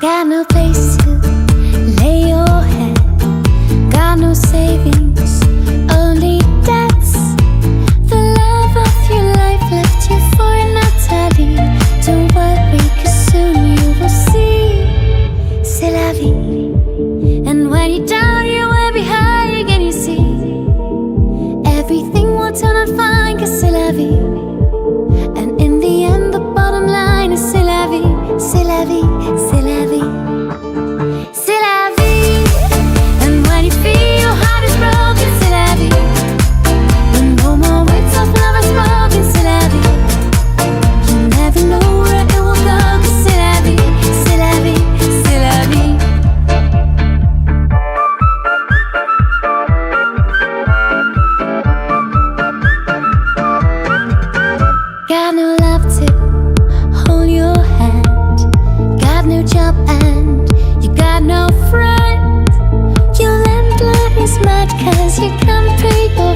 Got no place to lay your head, got no savings, only debts. The love of your life left you for Natalie. Don't worry, 'cause soon you will see. C'est la vie. And when you're down, you will be high again, you see. Everything will turn out fine, 'cause c'est la vie. And in the end, the bottom line is c'est la vie, c'est la vie, c'est la vie. C'est la vie. And when you feel your heart is broken, c'est la vie. When no more words of love are spoken, c'est la vie. You never know where it will go, 'cause c'est la vie, c'est la vie, c'est la vie. Got no love to hold your hand, got no job and you got no friend. Your landlord is mad 'cause you can't pay your